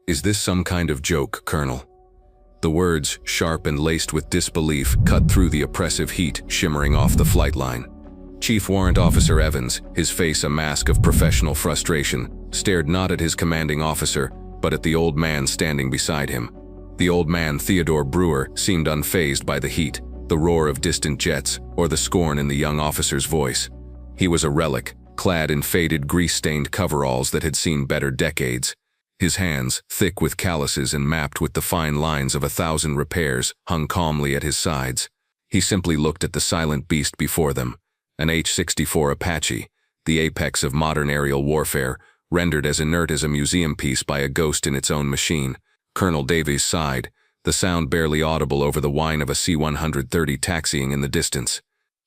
"Is this some kind of joke, Colonel?" The words, sharp and laced with disbelief, cut through the oppressive heat shimmering off the flight line. Chief Warrant Officer Evans, his face a mask of professional frustration, stared not at his commanding officer, but at the old man standing beside him. The old man, Theodore Brewer, seemed unfazed by the heat, the roar of distant jets, or the scorn in the young officer's voice. He was a relic, clad in faded, grease-stained coveralls that had seen better decades. His hands, thick with calluses and mapped with the fine lines of 1,000 repairs, hung calmly at his sides. He simply looked at the silent beast before them, an AH-64 Apache, the apex of modern aerial warfare, rendered as inert as a museum piece by a ghost in its own machine. Colonel Davies sighed, the sound barely audible over the whine of a C-130 taxiing in the distance.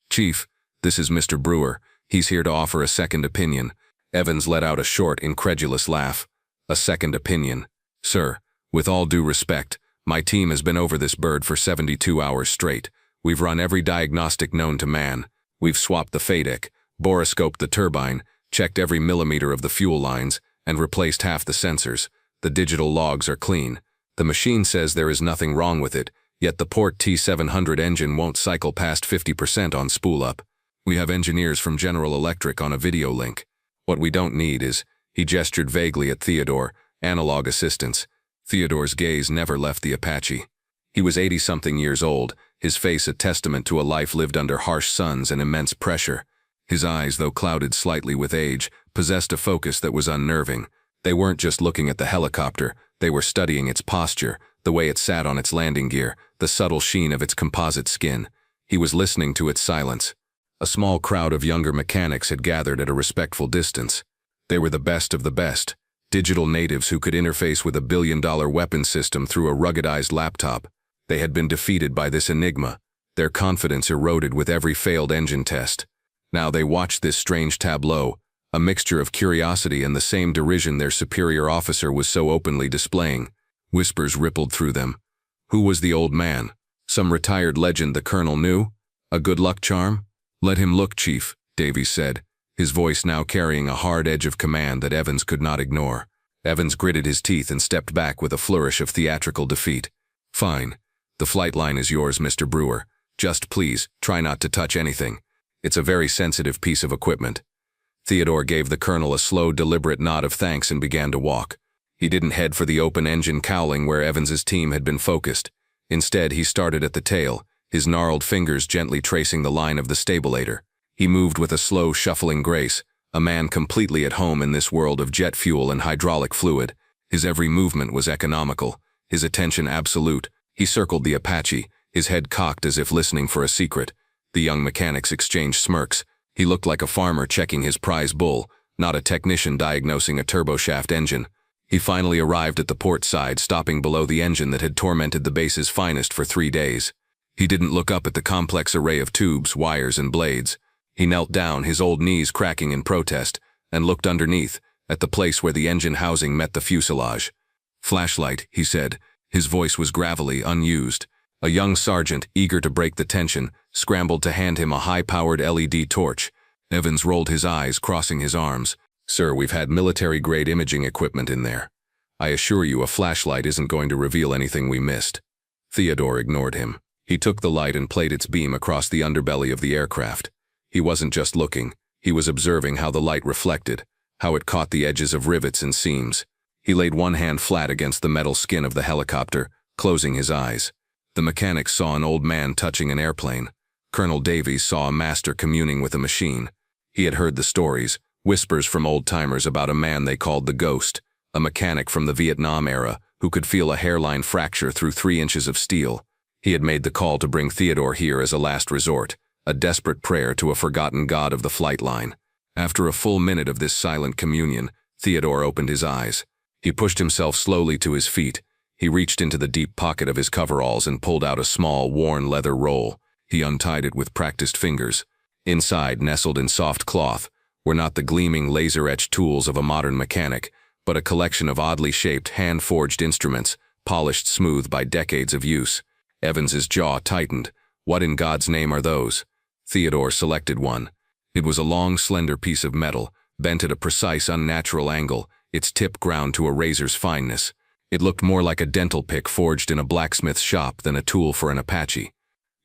"Chief, this is Mr. Brewer. He's here to offer a second opinion." Evans let out a short, incredulous laugh. "A second opinion? Sir, with all due respect, my team has been over this bird for 72 hours straight. We've run every diagnostic known to man. We've swapped the FADEC, boroscoped the turbine, checked every millimeter of the fuel lines, and replaced half the sensors. The digital logs are clean. The machine says there is nothing wrong with it, yet the Port T700 engine won't cycle past 50% on spool-up. We have engineers from General Electric on a video link. What we don't need is," he gestured vaguely at Theodore, "analog assistance." Theodore's gaze never left the Apache. He was 80-something years old, his face a testament to a life lived under harsh suns and immense pressure. His eyes, though clouded slightly with age, possessed a focus that was unnerving. They weren't just looking at the helicopter, they were studying its posture, the way it sat on its landing gear, the subtle sheen of its composite skin. He was listening to its silence. A small crowd of younger mechanics had gathered at a respectful distance. They were the best of the best, digital natives who could interface with a billion-dollar weapon system through a ruggedized laptop. They had been defeated by this enigma, their confidence eroded with every failed engine test. Now they watched this strange tableau, a mixture of curiosity and the same derision their superior officer was so openly displaying. Whispers rippled through them. Who was the old man? Some retired legend the colonel knew? A good luck charm? "Let him look, Chief," Davies said, his voice now carrying a hard edge of command that Evans could not ignore. Evans gritted his teeth and stepped back with a flourish of theatrical defeat. "Fine. The flight line is yours, Mr. Brewer. Just please, try not to touch anything. It's a very sensitive piece of equipment." Theodore gave the colonel a slow, deliberate nod of thanks and began to walk. He didn't head for the open engine cowling where Evans's team had been focused. Instead, he started at the tail, his gnarled fingers gently tracing the line of the stabilator. He moved with a slow, shuffling grace, a man completely at home in this world of jet fuel and hydraulic fluid. His every movement was economical, his attention absolute. He circled the Apache, his head cocked as if listening for a secret. The young mechanics exchanged smirks. He looked like a farmer checking his prize bull, not a technician diagnosing a turboshaft engine. He finally arrived at the port side, stopping below the engine that had tormented the base's finest for 3 days. He didn't look up at the complex array of tubes, wires, and blades. He knelt down, his old knees cracking in protest, and looked underneath, at the place where the engine housing met the fuselage. "Flashlight," he said. His voice was gravelly, unused. A young sergeant, eager to break the tension, scrambled to hand him a high-powered LED torch. Evans rolled his eyes, crossing his arms. "Sir, we've had military-grade imaging equipment in there. I assure you a flashlight isn't going to reveal anything we missed." Theodore ignored him. He took the light and played its beam across the underbelly of the aircraft. He wasn't just looking, he was observing how the light reflected, how it caught the edges of rivets and seams. He laid one hand flat against the metal skin of the helicopter, closing his eyes. The mechanics saw an old man touching an airplane. Colonel Davies saw a master communing with a machine. He had heard the stories, whispers from old-timers about a man they called the Ghost, a mechanic from the Vietnam era who could feel a hairline fracture through 3 inches of steel. He had made the call to bring Theodore here as a last resort, a desperate prayer to a forgotten god of the flight line. After a full minute of this silent communion, Theodore opened his eyes. He pushed himself slowly to his feet. He reached into the deep pocket of his coveralls and pulled out a small, worn leather roll. He untied it with practiced fingers. Inside, nestled in soft cloth, were not the gleaming laser-etched tools of a modern mechanic, but a collection of oddly shaped, hand-forged instruments, polished smooth by decades of use. Evans's jaw tightened. What in God's name are those? Theodore selected one. It was a long, slender piece of metal, bent at a precise, unnatural angle, its tip ground to a razor's fineness. It looked more like a dental pick forged in a blacksmith's shop than a tool for an Apache.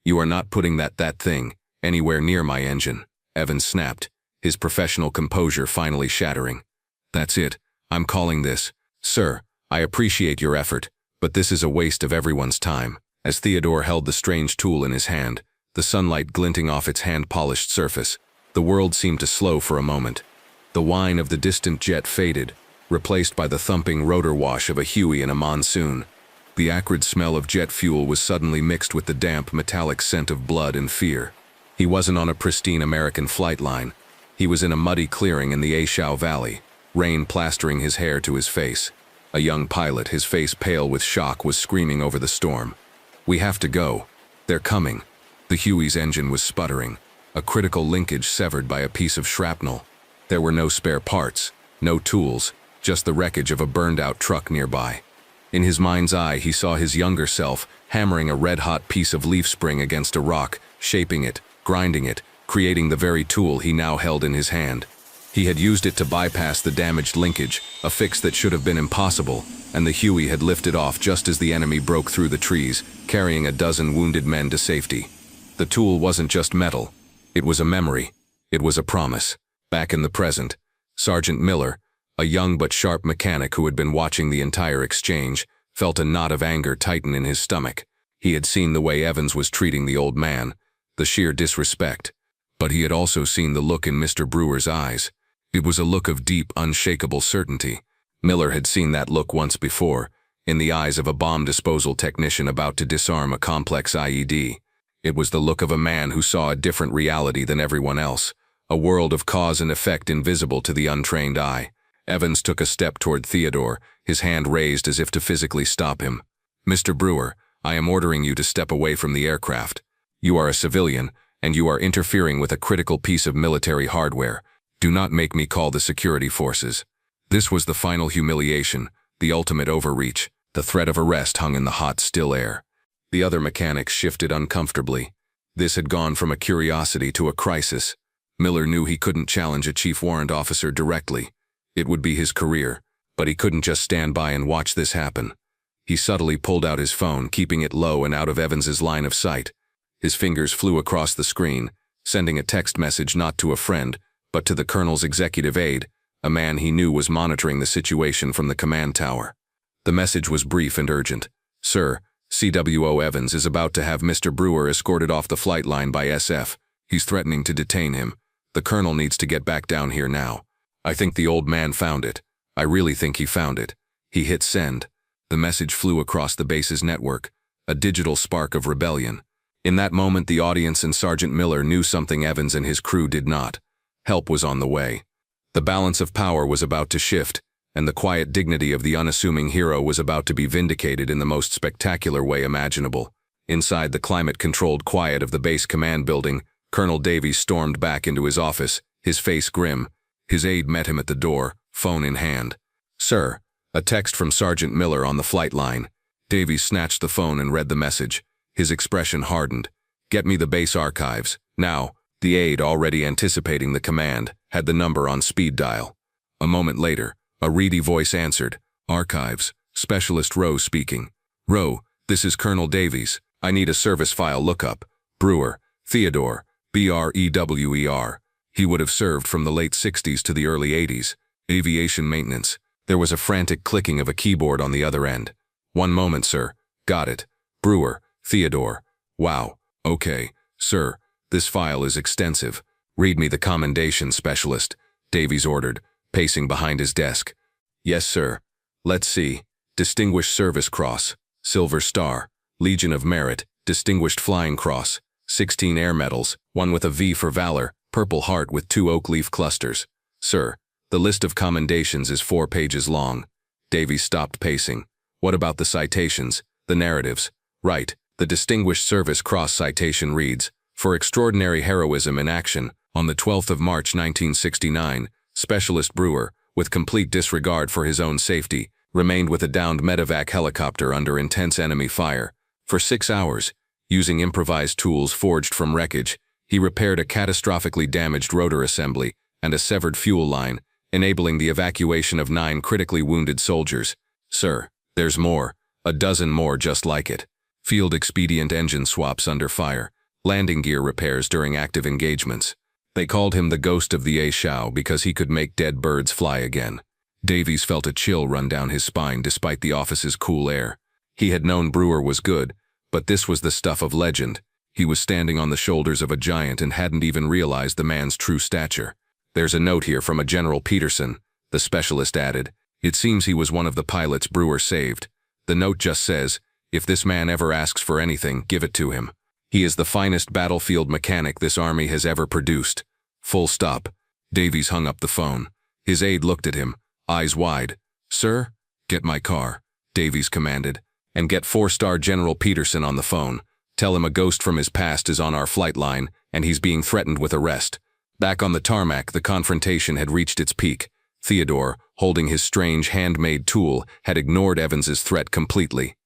"You are not putting that thing anywhere near my engine," Evans snapped, his professional composure finally shattering. "That's it. I'm calling this. Sir, I appreciate your effort, but this is a waste of everyone's time." As Theodore held the strange tool in his hand, the sunlight glinting off its hand-polished surface, the world seemed to slow for a moment. The whine of the distant jet faded, replaced by the thumping rotor wash of a Huey in a monsoon. The acrid smell of jet fuel was suddenly mixed with the damp, metallic scent of blood and fear. He wasn't on a pristine American flight line. He was in a muddy clearing in the A-Shao Valley, rain plastering his hair to his face. A young pilot, his face pale with shock, was screaming over the storm. "We have to go. They're coming." The Huey's engine was sputtering, a critical linkage severed by a piece of shrapnel. There were no spare parts, no tools, just the wreckage of a burned-out truck nearby. In his mind's eye, he saw his younger self hammering a red-hot piece of leaf spring against a rock, shaping it, grinding it, creating the very tool he now held in his hand. He had used it to bypass the damaged linkage, a fix that should have been impossible, and the Huey had lifted off just as the enemy broke through the trees, carrying a dozen wounded men to safety. The tool wasn't just metal. It was a memory. It was a promise. Back in the present, Sergeant Miller, a young but sharp mechanic who had been watching the entire exchange, felt a knot of anger tighten in his stomach. He had seen the way Evans was treating the old man, the sheer disrespect. But he had also seen the look in Mr. Brewer's eyes. It was a look of deep, unshakable certainty. Miller had seen that look once before, in the eyes of a bomb disposal technician about to disarm a complex IED. It was the look of a man who saw a different reality than everyone else, a world of cause and effect invisible to the untrained eye. Evans took a step toward Theodore, his hand raised as if to physically stop him. "Mr. Brewer, I am ordering you to step away from the aircraft. You are a civilian, and you are interfering with a critical piece of military hardware. Do not make me call the security forces." This was the final humiliation, the ultimate overreach. The threat of arrest hung in the hot, still air. The other mechanics shifted uncomfortably. This had gone from a curiosity to a crisis. Miller knew he couldn't challenge a Chief Warrant Officer directly. It would be his career, but he couldn't just stand by and watch this happen. He subtly pulled out his phone, keeping it low and out of Evans's line of sight. His fingers flew across the screen, sending a text message not to a friend, but to the colonel's executive aide, a man he knew was monitoring the situation from the command tower. The message was brief and urgent. "Sir, CWO Evans is about to have Mr. Brewer escorted off the flight line by SF. He's threatening to detain him. The colonel needs to get back down here now." I think the old man found it. I really think he found it. He hit send. The message flew across the base's network, a digital spark of rebellion. In that moment, the audience and Sergeant Miller knew something Evans and his crew did not. Help was on the way. The balance of power was about to shift, and the quiet dignity of the unassuming hero was about to be vindicated in the most spectacular way imaginable. Inside the climate-controlled quiet of the base command building, Colonel Davies stormed back into his office, his face grim. His aide met him at the door, phone in hand. "Sir," a text from Sergeant Miller on the flight line. Davies snatched the phone and read the message. His expression hardened. "Get me the base archives, now." The aide, already anticipating the command, had the number on speed dial. A moment later, a reedy voice answered. "Archives, Specialist Rowe speaking." "Rowe, this is Colonel Davies. I need a service file lookup. Brewer, Theodore, Brewer. He would have served from the late 60s to the early 80s. Aviation maintenance." There was a frantic clicking of a keyboard on the other end. "One moment, sir. Got it. Brewer, Theodore. Wow. Okay, sir. This file is extensive. Read me the commendation, Specialist," Davies ordered, pacing behind his desk. "Yes, sir. Let's see. Distinguished Service Cross, Silver Star, Legion of Merit, Distinguished Flying Cross, 16 Air Medals, one with a V for Valor, Purple Heart with 2 oak leaf clusters. Sir, the list of commendations is 4 pages long." Davies stopped pacing. "What about the citations, the narratives?" "Right. The Distinguished Service Cross citation reads, 'For extraordinary heroism in action, on the 12th of March 1969, Specialist Brewer, with complete disregard for his own safety, remained with a downed medevac helicopter under intense enemy fire. For 6 hours, using improvised tools forged from wreckage, he repaired a catastrophically damaged rotor assembly and a severed fuel line, enabling the evacuation of 9 critically wounded soldiers. Sir, There's more, a dozen more just like it. Field expedient engine swaps under fire, landing gear repairs during active engagements. They called him the ghost of the A-Shao because he could make dead birds fly again. Davies felt a chill run down his spine despite the office's cool air. He had known Brewer was good, but this was the stuff of legend. He was standing on the shoulders of a giant and hadn't even realized the man's true stature. There's a note here from a General Peterson, the specialist added. It seems he was one of the pilots Brewer saved. The note just says, if this man ever asks for anything, give it to him. He is the finest battlefield mechanic this army has ever produced. Full stop. Davies hung up the phone. His aide looked at him, eyes wide. Sir? Get my car, Davies commanded. And get 4-star General Peterson on the phone. Tell him a ghost from his past is on our flight line, and he's being threatened with arrest. Back on the tarmac, the confrontation had reached its peak. Theodore, holding his strange handmade tool, had ignored Evans's threat completely.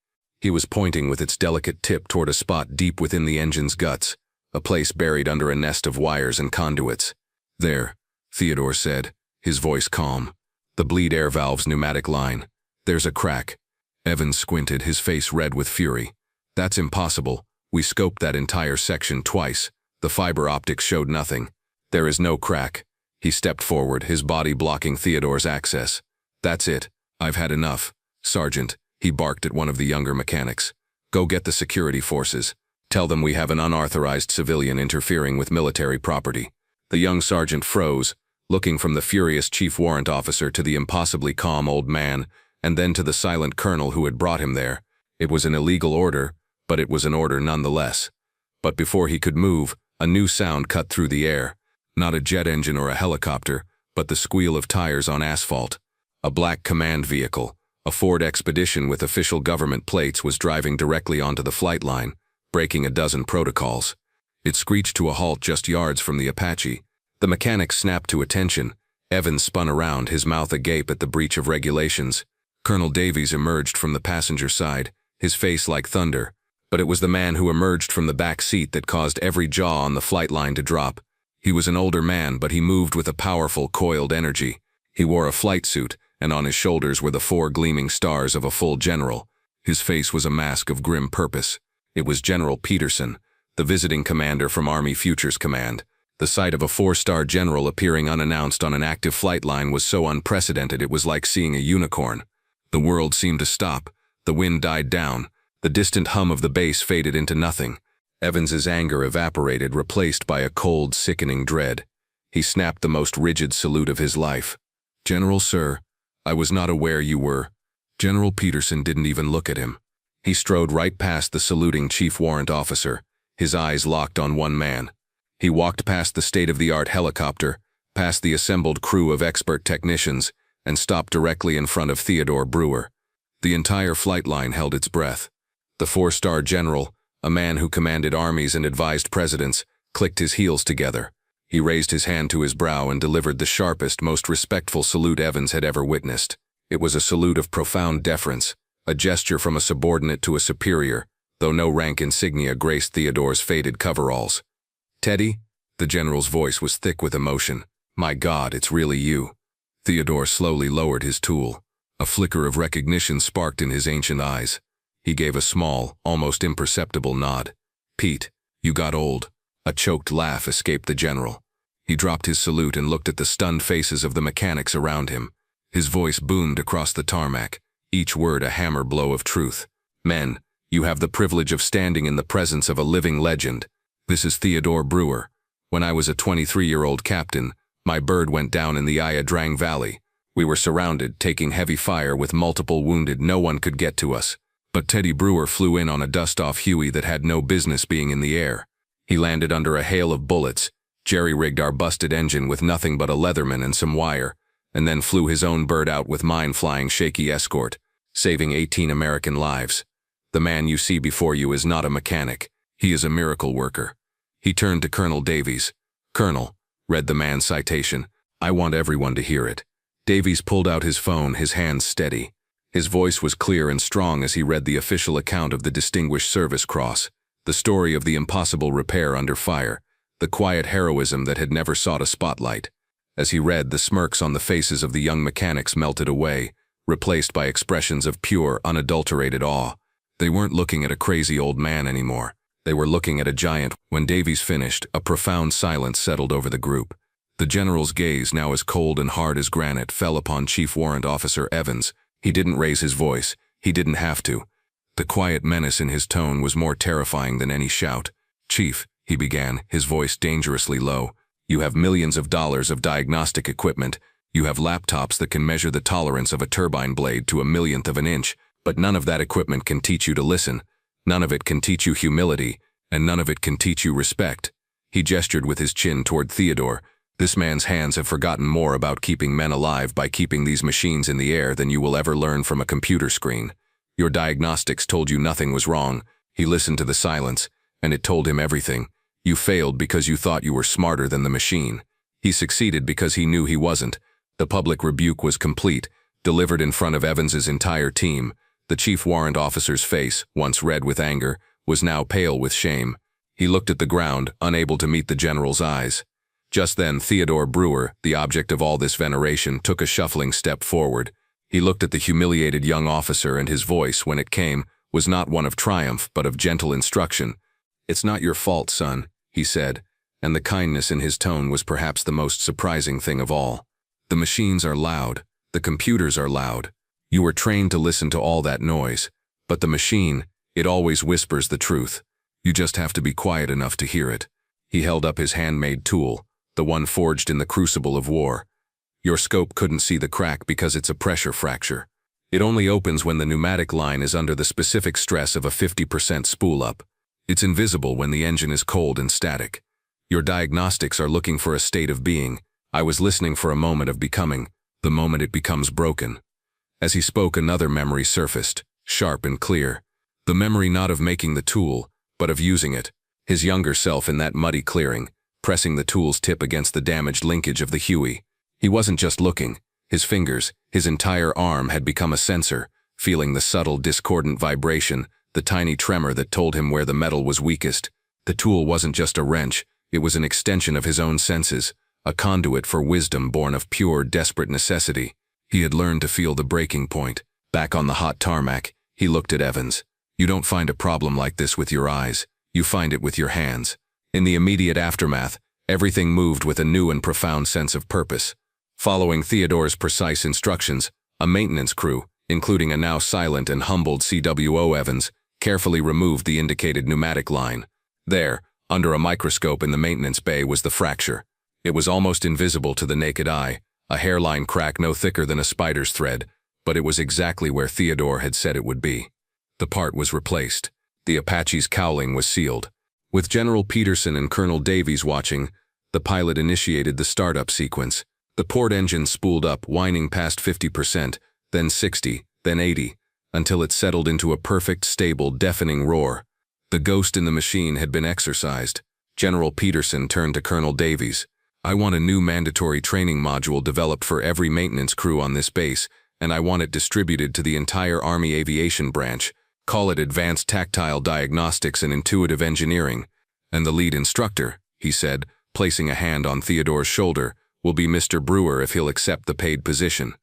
He was pointing with its delicate tip toward a spot deep within the engine's guts, a place buried under a nest of wires and conduits. There, Theodore said, his voice calm. The bleed air valve's pneumatic line. There's a crack. Evans squinted, his face red with fury. That's impossible. We scoped that entire section twice. The fiber optics showed nothing. There is no crack. He stepped forward, his body blocking Theodore's access. That's it. I've had enough. Sergeant, he barked at one of the younger mechanics. Go get the security forces. Tell them we have an unauthorized civilian interfering with military property. The young sergeant froze, looking from the furious Chief Warrant Officer to the impossibly calm old man, and then to the silent colonel who had brought him there. It was an illegal order, but it was an order nonetheless. But before he could move, a new sound cut through the air. Not a jet engine or a helicopter, but the squeal of tires on asphalt. A black command vehicle, a Ford Expedition with official government plates, was driving directly onto the flight line, breaking a dozen protocols. It screeched to a halt just yards from the Apache. The mechanic snapped to attention. Evans spun around, his mouth agape at the breach of regulations. Colonel Davies emerged from the passenger side, his face like thunder. But it was the man who emerged from the back seat that caused every jaw on the flight line to drop. He was an older man, but he moved with a powerful, coiled energy. He wore a flight suit, and on his shoulders were the 4 gleaming stars of a full general. His face was a mask of grim purpose. It was General Peterson, the visiting commander from Army Futures Command. The sight of a 4-star general appearing unannounced on an active flight line was so unprecedented it was like seeing a unicorn. The world seemed to stop. The wind died down. The distant hum of the bass faded into nothing. Evans's anger evaporated, replaced by a cold, sickening dread. He snapped the most rigid salute of his life. General, sir, I was not aware you were. General Peterson didn't even look at him. He strode right past the saluting Chief Warrant Officer, his eyes locked on one man. He walked past the state-of-the-art helicopter, past the assembled crew of expert technicians, and stopped directly in front of Theodore Brewer. The entire flight line held its breath. The 4-star general, a man who commanded armies and advised presidents, clicked his heels together. He raised his hand to his brow and delivered the sharpest, most respectful salute Evans had ever witnessed. It was a salute of profound deference, a gesture from a subordinate to a superior, though no rank insignia graced Theodore's faded coveralls. Teddy? The general's voice was thick with emotion. My God, it's really you. Theodore slowly lowered his tool. A flicker of recognition sparked in his ancient eyes. He gave a small, almost imperceptible nod. Pete, you got old. A choked laugh escaped the general. He dropped his salute and looked at the stunned faces of the mechanics around him. His voice boomed across the tarmac, each word a hammer blow of truth. Men, you have the privilege of standing in the presence of a living legend. This is Theodore Brewer. When I was a 23-year-old captain, my bird went down in the Ayadrang Valley. We were surrounded, taking heavy fire with multiple wounded. No one could get to us. But Teddy Brewer flew in on a dust-off Huey that had no business being in the air. He landed under a hail of bullets, jerry-rigged our busted engine with nothing but a Leatherman and some wire, and then flew his own bird out with mine flying shaky escort, saving 18 American lives. The man you see before you is not a mechanic. He is a miracle worker. He turned to Colonel Davies. Colonel, read the man's citation. I want everyone to hear it. Davies pulled out his phone, his hands steady. His voice was clear and strong as he read the official account of the Distinguished Service Cross, the story of the impossible repair under fire, the quiet heroism that had never sought a spotlight. As he read, the smirks on the faces of the young mechanics melted away, replaced by expressions of pure, unadulterated awe. They weren't looking at a crazy old man anymore. They were looking at a giant. When Davies finished, a profound silence settled over the group. The general's gaze, now as cold and hard as granite, fell upon Chief Warrant Officer Evans. He didn't raise his voice. He didn't have to. The quiet menace in his tone was more terrifying than any shout. "Chief," he began, his voice dangerously low, "you have millions of dollars of diagnostic equipment. You have laptops that can measure the tolerance of a turbine blade to a millionth of an inch, but none of that equipment can teach you to listen. None of it can teach you humility, and none of it can teach you respect." He gestured with his chin toward Theodore. "This man's hands have forgotten more about keeping men alive by keeping these machines in the air than you will ever learn from a computer screen. Your diagnostics told you nothing was wrong." He listened to the silence, and it told him everything. "You failed because you thought you were smarter than the machine." He succeeded because he knew he wasn't. The public rebuke was complete, delivered in front of Evans's entire team. The chief warrant officer's face, once red with anger, was now pale with shame. He looked at the ground, unable to meet the general's eyes. Just then, Theodore Brewer, the object of all this veneration, took a shuffling step forward. He looked at the humiliated young officer, and his voice, when it came, was not one of triumph, but of gentle instruction. "It's not your fault, son," he said, and the kindness in his tone was perhaps the most surprising thing of all. "The machines are loud. The computers are loud. You were trained to listen to all that noise. But the machine, it always whispers the truth. You just have to be quiet enough to hear it." He held up his handmade tool, the one forged in the crucible of war. "Your scope couldn't see the crack because it's a pressure fracture. It only opens when the pneumatic line is under the specific stress of a 50% spool-up. It's invisible when the engine is cold and static. Your diagnostics are looking for a state of being. I was listening for a moment of becoming, the moment it becomes broken." As he spoke, another memory surfaced, sharp and clear. The memory not of making the tool, but of using it. His younger self in that muddy clearing, pressing the tool's tip against the damaged linkage of the Huey. He wasn't just looking. His fingers, his entire arm had become a sensor, feeling the subtle, discordant vibration, the tiny tremor that told him where the metal was weakest. The tool wasn't just a wrench, it was an extension of his own senses, a conduit for wisdom born of pure, desperate necessity. He had learned to feel the breaking point. Back on the hot tarmac, he looked at Evans. "You don't find a problem like this with your eyes. You find it with your hands." In the immediate aftermath, everything moved with a new and profound sense of purpose. Following Theodore's precise instructions, a maintenance crew, including a now silent and humbled CWO Evans, carefully removed the indicated pneumatic line. There, under a microscope in the maintenance bay, was the fracture. It was almost invisible to the naked eye, a hairline crack no thicker than a spider's thread, but it was exactly where Theodore had said it would be. The part was replaced. The Apache's cowling was sealed. With General Peterson and Colonel Davies watching, the pilot initiated the startup sequence. The port engine spooled up, whining past 50%, then 60, then 80, until it settled into a perfect, stable, deafening roar. The ghost in the machine had been exorcised. General Peterson turned to Colonel Davies. "I want a new mandatory training module developed for every maintenance crew on this base, and I want it distributed to the entire Army Aviation Branch. Call it Advanced Tactile Diagnostics and Intuitive Engineering. And the lead instructor," he said, placing a hand on Theodore's shoulder, "will be Mr. Brewer if he'll accept the paid position."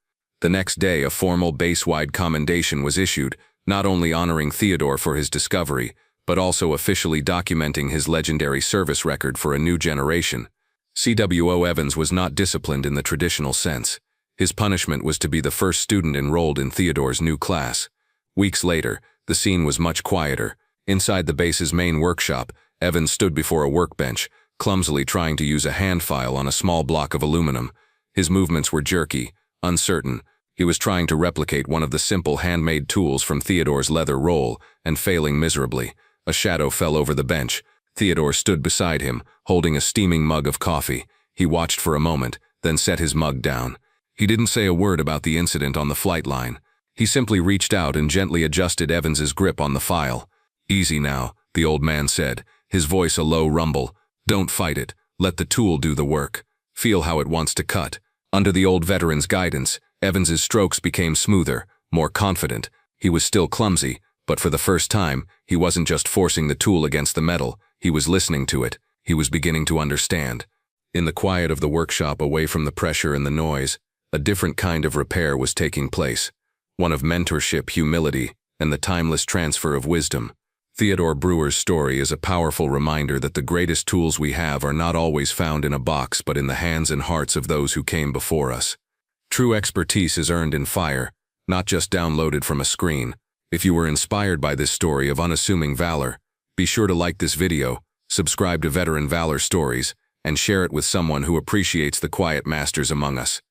The next day, a formal base-wide commendation was issued, not only honoring Theodore for his discovery, but also officially documenting his legendary service record for a new generation. CWO Evans was not disciplined in the traditional sense. His punishment was to be the first student enrolled in Theodore's new class. Weeks later, the scene was much quieter. Inside the base's main workshop, Evans stood before a workbench, clumsily trying to use a hand file on a small block of aluminum. His movements were jerky, uncertain. He was trying to replicate one of the simple handmade tools from Theodore's leather roll, and failing miserably. A shadow fell over the bench. Theodore stood beside him, holding a steaming mug of coffee. He watched for a moment, then set his mug down. He didn't say a word about the incident on the flight line. He simply reached out and gently adjusted Evans's grip on the file. "Easy now," the old man said, his voice a low rumble. "Don't fight it. Let the tool do the work. Feel how it wants to cut." Under the old veteran's guidance, Evans's strokes became smoother, more confident. He was still clumsy, but for the first time, he wasn't just forcing the tool against the metal. He was listening to it. He was beginning to understand. In the quiet of the workshop, away from the pressure and the noise, a different kind of repair was taking place. one of mentorship, humility, and the timeless transfer of wisdom. Theodore Brewer's story is a powerful reminder that the greatest tools we have are not always found in a box but in the hands and hearts of those who came before us. True expertise is earned in fire, not just downloaded from a screen. If you were inspired by this story of unassuming valor, be sure to like this video, subscribe to Veteran Valor Stories, and share it with someone who appreciates the quiet masters among us.